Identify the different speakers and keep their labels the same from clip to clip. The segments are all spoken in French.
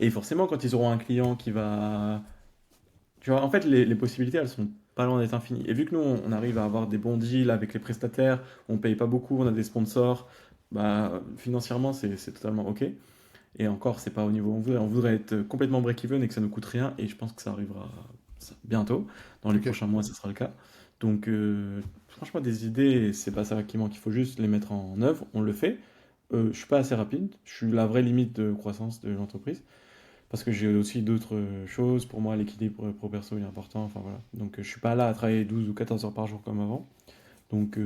Speaker 1: Et forcément, quand ils auront un client qui va... Tu vois, en fait, les possibilités, elles sont pas loin d'être infinies. Et vu que nous, on arrive à avoir des bons deals avec les prestataires, on paye pas beaucoup, on a des sponsors, bah, financièrement, c'est totalement OK. Et encore, c'est pas au niveau où on voudrait. On voudrait être complètement break-even et que ça nous coûte rien. Et je pense que ça arrivera bientôt. Dans les
Speaker 2: Ok.
Speaker 1: prochains mois, ce sera le cas. Donc, franchement, des idées, c'est pas ça qui manque. Il faut juste les mettre en œuvre. On le fait. Je suis pas assez rapide. Je suis la vraie limite de croissance de l'entreprise. Parce que j'ai aussi d'autres choses. Pour moi, l'équilibre pro-perso il est important. Enfin, voilà. Donc, je suis pas là à travailler 12 ou 14 heures par jour comme avant. Donc,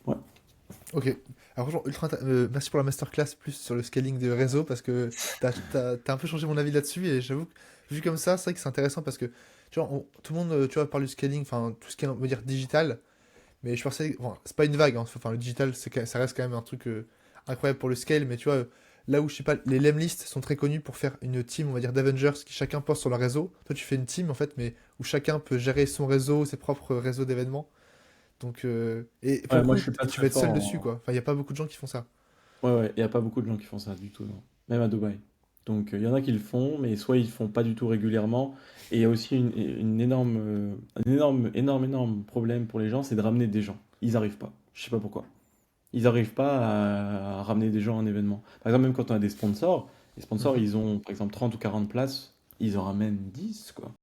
Speaker 1: ouais.
Speaker 2: Ok. Alors franchement, merci pour la masterclass plus sur le scaling de réseau parce que t'as un peu changé mon avis là-dessus et j'avoue que vu comme ça, c'est vrai que c'est intéressant parce que tu vois, tout le monde tu vois, parle du scaling, enfin tout ce qui est on va dire digital, mais je pensais, enfin, c'est pas une vague, hein, enfin le digital ça reste quand même un truc incroyable pour le scale, mais tu vois, là où je sais pas, les Lemlist sont très connus pour faire une team, on va dire d'Avengers qui chacun poste sur leur réseau. Toi tu fais une team en fait, mais où chacun peut gérer son réseau, ses propres réseaux d'événements. Donc, et pour
Speaker 1: Ouais,
Speaker 2: le
Speaker 1: moi,
Speaker 2: coup,
Speaker 1: je suis pas
Speaker 2: tu
Speaker 1: très
Speaker 2: vas être
Speaker 1: fort
Speaker 2: seul dessus,
Speaker 1: en.
Speaker 2: quoi. Enfin, il n'y a pas beaucoup de gens qui font ça.
Speaker 1: Ouais, ouais, il n'y a pas beaucoup de gens qui font ça du tout, non. Même à Dubaï. Donc, il y en a qui le font, mais soit ils le font pas du tout régulièrement. Et il y a aussi une énorme, énorme problème pour les gens, c'est de ramener des gens. Ils n'arrivent pas. Je sais pas pourquoi. Ils n'arrivent pas à ramener des gens en événement. Par exemple, même quand on a des sponsors, les sponsors,
Speaker 2: Mhm.
Speaker 1: ils ont par exemple 30 ou 40 places, ils en ramènent 10, quoi.